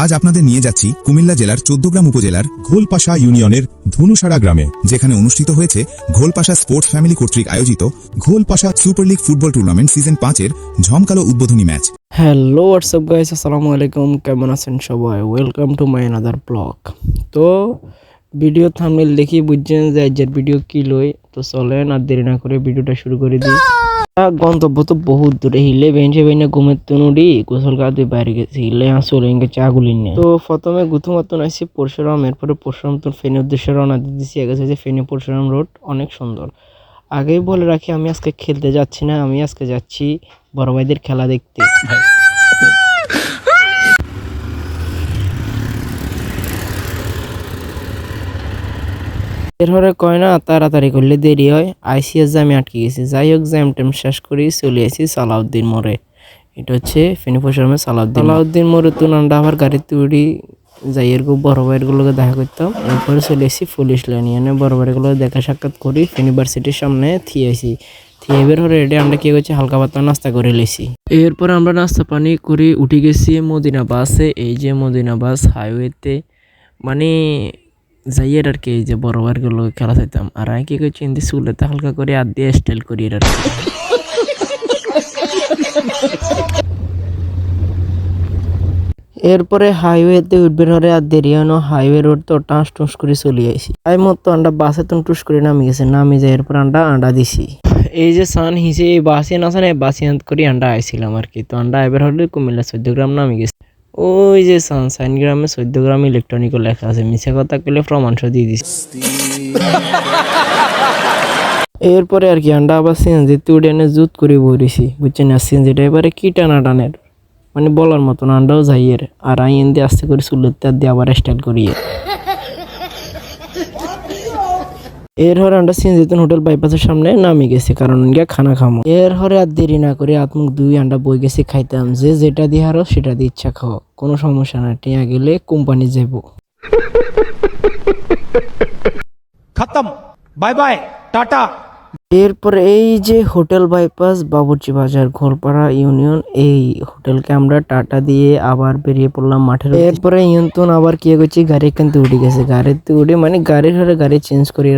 আজ আপনাদের নিয়ে যাচ্ছি কুমিল্লা জেলার ১৪ গ্রাম উপজেলার ঘোলপাশা ইউনিয়নের ধনুসারা গ্রামে, যেখানে অনুষ্ঠিত হয়েছে ঘোলপাশা স্পোর্টস ফ্যামিলি কর্তৃক আয়োজিত ঘোলপাশা super league football tournament season 5-এর ঝমকালো উদ্বোধনী ম্যাচ। হ্যালো হোয়াটসঅ্যাপ গাইস, আসসালামু আলাইকুম। কেমন আছেন সবাই? Welcome to my another blog. তো ভিডিও থাম্বনেল দেখি বুঝছেন যে আজকের ভিডিও কি লই। তো চলেন আর দেরি না করে ভিডিওটা শুরু করে দিই। গন্তব্য তো বহুত দূরে, হিলে বেঞ্চে বেঞ্চে ঘুমের তুনুডি গোসল কাঁদে বাইরে গেছি, হিলে আসলে ইনকে চা গুলি নিয়ে। তো প্রথমে গুথুমাতন আসছি পরশুরাম, এরপরে পরশুরাম তো ফেনী উদ্দেশ্যে রওনা দিয়েছি। আগে যে ফেনী পরশুরাম রোড অনেক সুন্দর। আগেই বলে রাখি, আমি আজকে খেলতে যাচ্ছি না, আমি আজকে যাচ্ছি বড় ভাইদের খেলা দেখতে। এরপরে কয় না তাড়াতাড়ি করলে দেরি হয়, আইসিএস জ্যামে আটকে গেছি। যাই হোক, জ্যাম ট্যাম শেষ করি চলে আসি সালাউদ্দিন মোড়ে। এটা হচ্ছে ফেনী পরশুরামের সালাউদ্দিন মোড়ে তো নান্ডা আবার গাড়িতে উড়ি যাই, এরকম বড় ভাইয়েরগুলোকে দেখা করতাম। এরপরে চলে এসেছি পুলিশ লাইন, এনে বড় ভাইয়েরগুলো দেখা সাক্ষাৎ করি ইউনিভার্সিটির সামনে থিয়েছি। থিয়েবের হরে রেডি আমরা কি করছি, হালকা পাতলা নাস্তা করে লেছি। এরপরে আমরা নাস্তা পানি করে উঠে গেছি মদিনা বাসে। এই যে মদিনা বাস হাইওয়েতে মানে যাইয়ের আর কি, এই যে বড় ভাইয়েরগুলো খেলা চাইতাম। আর আমি কি করছি, হিন্দি চুলেতে হালকা করে আর দিয়ে স্টাইল করি আর কি। এরপরে হাইওয়েতে উঠবেন হরে আর দেরি হয় না, হাইওয়ে রোড তো টাঁস টুস করে চলে আইসি। তাই মতো আন্ডা বাসে তো টুস করে নামি গেছে, নামি যায় এরপর আন্ডা দিছি। এই যে সান হিসে এই বাসে না সান বাসি আন্ত করে আন্ডা আইছিলাম আর কি। তো আন্ডা এবার হলে কুমিল্লা 14 গ্রাম নামি গেছে। ওই যে সাইন গ্রামে 14 গ্রাম ইলেকট্রনিকও লেখা আছে, মিছে কথা কইলে প্রমাণস দিয়ে দিছি। এরপরে আর কি আন্ডা আবার সিএনজিতে উঠে এনে জুত করে বইরেছি, বুঝছেন? আর সিএনজিটা এবারে কি টানা টানের মানে বলার মতন, আন্ডাও যাইয়ের। আর আই এন দিয়ে আস্তে করে চুলের তার দিয়ে আবার স্টাইল করিয়ে। এর হরে আমরা সিনজিতন হোটেল বাইপাসের সামনে নামি গেছি, কারণ গিয়া খানা খামো। এর হরে আর দেরি না করে আত্মুখ দুই আন্ডা বই গেছি খাইতাম, যে যেটা দিয়ে হারো সেটা দিয়ে ইচ্ছা খাও, কোনো সমস্যা না। টিয়া গেলে কোম্পানি যাব। খতম, বাই বাই, টাটা। এরপরে এই যে হোটেল বাইপাস বাবুর্চি বাজার ঘোলপাড়া ইউনিয়ন, এই হোটেলকে আমরা টাটা দিয়ে আবার বেরিয়ে পড়লাম মাঠের। এরপরে ইউনিয়ন আবার কি করছি, গাড়ি কিন্তু উঠে গেছে। গাড়িতে উঠে মানে গাড়ির হরে গাড়ি চেঞ্জ করি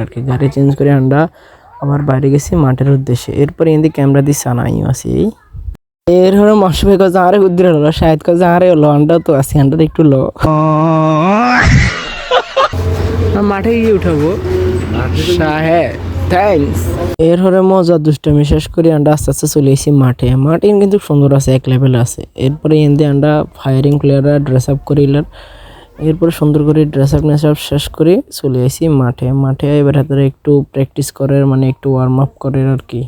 আর কি। গাড়ি চেঞ্জ করে আমরা আবার বাইরে গেছি মাঠের উদ্দেশ্যে। এরপরে এদিকে ক্যামেরা দিয়ে সানাইও আছি। এর হরে মাসুভাই কাজ আরে উদ্দির হলো, শায়দ কাজ আরে হলো, আন্ডা তো আছি, আন্ডা একটু লো মাঠে গিয়ে উঠাবো হ্যাঁ থ্যাংকস। এর হরে মজা দুষ্টামি শেষ করে আমরা আস্তে আস্তে চলে এসেছি মাঠে। মাঠে কিন্তু সুন্দর আছে, এক লেভেলে আছে। এরপরে এনদি আমরা ফায়ারিং প্লেয়াররা ড্রেস আপ করিলাম। এরপরে সুন্দর করে ড্রেস আপ শেষ করে চলে আসি মাঠে এবার হাতে একটু প্র্যাকটিস করে, মানে একটু ওয়ার্ম আপ করে আর কি।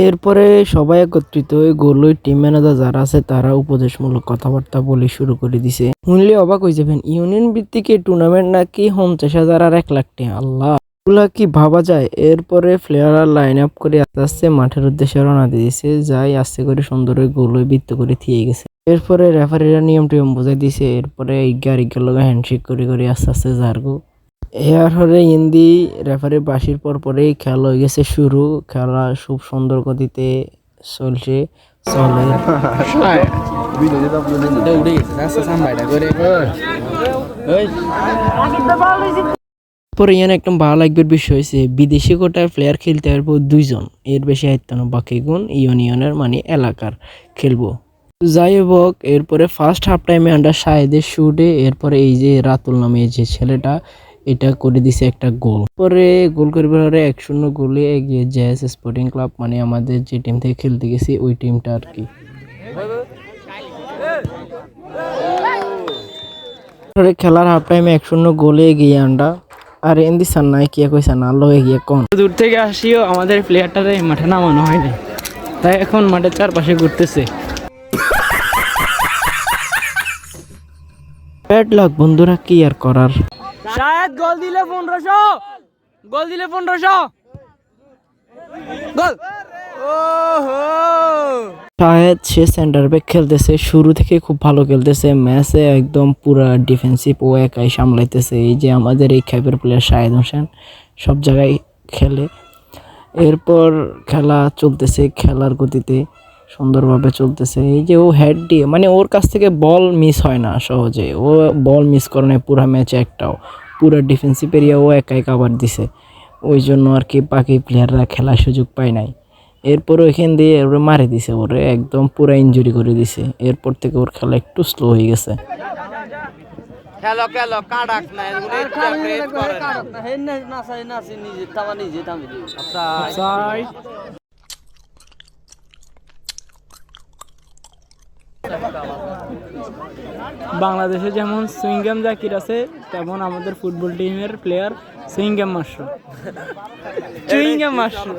এরপরে সবাই একত্রিত হয়ে গোলই টিম ম্যানেজার যারা আছে তারা উপদেশমূলক কথাবার্তা বলে শুরু করে দিছে। শুনলে অবাক হয়ে যাবেন, ইউনিয়ন ভিত্তিক টুর্নামেন্ট নাকি 50,000 আর 1 লাখ টাকা। আল্লাহ, এগুলা কি ভাবা যায়? এরপরে প্লেয়াররা লাইন আপ করে আস্তে আস্তে মাঠের উদ্দেশ্যে রওনা দিয়েছে। যাই আস্তে করে সুন্দর গোলই বৃত্ত করে থিয়ে গেছে। এরপরে রেফারিরা নিয়ম টিয়ম বোঝাই দিছে। এরপরে ইগার লগে হ্যান্ডশেক করে আস্তে আস্তে যারগো। এর হরে হিন্দি রেফারি বাসির পরেই খেলা হয়ে গেছে শুরু। খেলা খুব সুন্দর গতিতে চলে। পরে ইয়ান একদম ভালো লাগবার বিষয় হয়েছে, বিদেশি কোটার প্লেয়ার খেলতে পারবো 2 জন, এর বেশি আয়ত্ত না। বাকি গুণ ইউনিয়নের মানে এলাকার খেলবো। যাই হোক, এরপরে ফার্স্ট হাফ টাইমে আমরা শাহেদের শুটে এরপরে এই যে রাতুল নামে যে ছেলেটা এটা করে দিছে একটা গোল। পরে গোল করবার 1-0 গোলে এগিয়ে জেএস স্পোর্টিং ক্লাব, মানে আমাদের যে টিম থেকে খেলতে গেছি ওই টিমটা আর কি। খেলার হাফ টাইমে 1-0 গোলে এগিয়ে আমরা। আর এন্দি সান্নাই কি কইছে না লো এগিয়ে কোন দূর থেকে আসিও আমাদের প্লেয়ারটারে মাঠে নামানো হয়নি, তাই এখন মাঠের চারপাশে ঘুরতেছে। ব্যাড লাক বন্ধুরা, কি আর করার। শায়দ গোল দিলে 1500 গোল। ওহো। শাহেদ সে সেন্টার ব্যাক খেলতেছে, শুরু থেকে খুব ভালো খেলতেছে, ম্যাচে একদম পুরা ডিফেন্সিভ ও একাই সামলাইতেছে। এই যে আমাদের এই খ্যাপের প্লেয়ার শাহেদ হোসেন সব জায়গায় খেলে। এরপর খেলা চলতেছে, খেলার গতিতে সুন্দরভাবে চলতেছে। এই যে ও হেড দিয়ে, মানে ওর কাছ থেকে বল মিস হয় না সহজে, ও বল মিস করে না পুরা ম্যাচে একটাও। পুরা ডিফেন্সিভ এরিয়া ও একাই কাভার দিছে, ওই জন্য আর কি বাকি প্লেয়াররা খেলার সুযোগ পায় নাই। এরপর ওইখান দিয়ে ওরে মারে দিছে, ওরে একদম পুরা ইনজুরি করে দিছে। এরপর থেকে ওর খেলা একটু স্লো হয়ে গেছে। খেলো খেলো কাটাক না এগুলো একটা প্রেস করে না হেন না সাই না সে নিজে থামি অফসাইড বাংলাদেশে যেমন সুইংগাম জাকির আছে, তেমন আমাদের ফুটবল টিমের প্লেয়ার সুইংগাম মাশরুম। Chewing gum mushroom.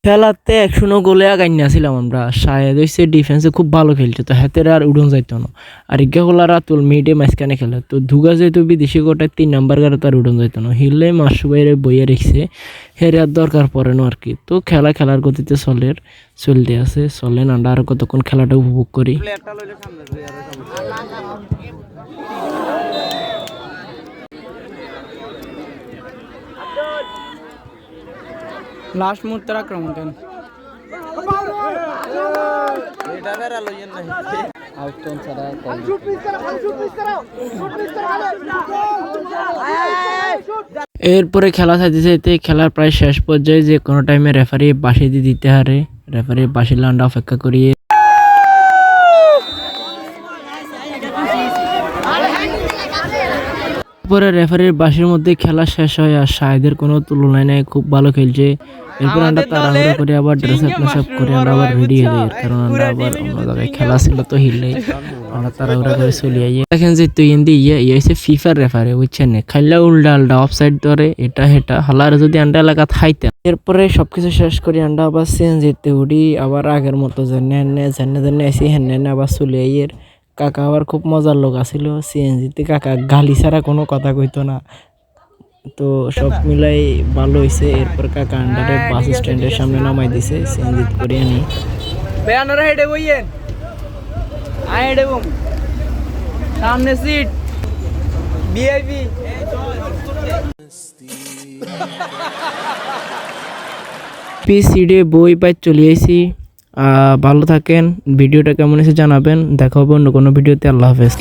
খেলাতে 100 গোলে আগাইনা ছিলাম আমরা। শাহেদ হইছে ডিফেন্সে খুব ভালো খেলছে, তো হাতের আর উড়ন যাইতো না। আর ইজ্ঞাগুলা রাতুল মিডে মাঝখানে খেলে, তো ধুগা যেহেতু বিদেশি কোটায় 3 নাম্বার গাড়ি তো আর উড়ন যাইতো না। হিললে মাসুবাইরে বইয়ে রেখছে, হেরে আর দরকার পড়ে না আর কি। তো খেলার গতিতে চলতে আছে, চলেন আমরা আর কতক্ষণ খেলাটা উপভোগ করি। প্লেয়ারটা লইলে সামনে লাস্ট মুহূর্তের আক্রমণ কেন এটা বেরা লইয়েন না আউটন ছাড়া এরপরে খেলা চাইতে চাইতে খেলার প্রায় শেষ পর্যায়ে যে কোনো টাইমে রেফারি বাঁশি দিয়ে দিতে হারে, রেফারি বাঁশি লান্ডা অপেক্ষা করিয়ে পরে রেফারির বাঁশির মধ্যে খেলা শেষ হয়। আর শাহেদের কোনো তুলনায় নেই, খুব ভালো খেলছে। এরপর আমরা তাড়াহুড়ো করে আবার ড্রেস আপ করে আমরা আবার রেডি হয়ে যাই, কারণ আমরা আবার অন্য জায়গায় খেলা ছিল তো হিললেই আমরা তাড়াহুড়ো করে চলে যাই। দেখেন যে তুই ইন্দি ইয়ে হচ্ছে ফিফার রেফারি, বুঝছেন না, খাইলা উল্টা অফসাইড ধরে এটা হেটা হালার যদি আন্ডা এলাকা থাইতে। এরপরে সবকিছু শেষ করি আমরা আবার সিএনজিতে উঠি, আবার আগের মতো জেনে এসি হেনে আবার চলে যাই। কাকা আবার খুব মজার লোক আছিল সিএনজিতে, কাকা গালি ছাড়া কোনো কথা কইতো না। তো সব মিলাই ভালো হয়েছে। এরপর কাকা আন্ডারে বাস স্ট্যান্ডের সামনে নামাই দিছে সিএনজিত করে আনি। বেয়ানোরা হেডে বইয়েন আই হেডে বম সামনে সিট ভিআইপি। সিডে বই পাই চলে আইছি। ভালো থাকেন, ভিডিওটা কেমন হয়েছে জানাবেন। দেখা হবে অন্য কোনো ভিডিওতে। আল্লাহ হাফেজ।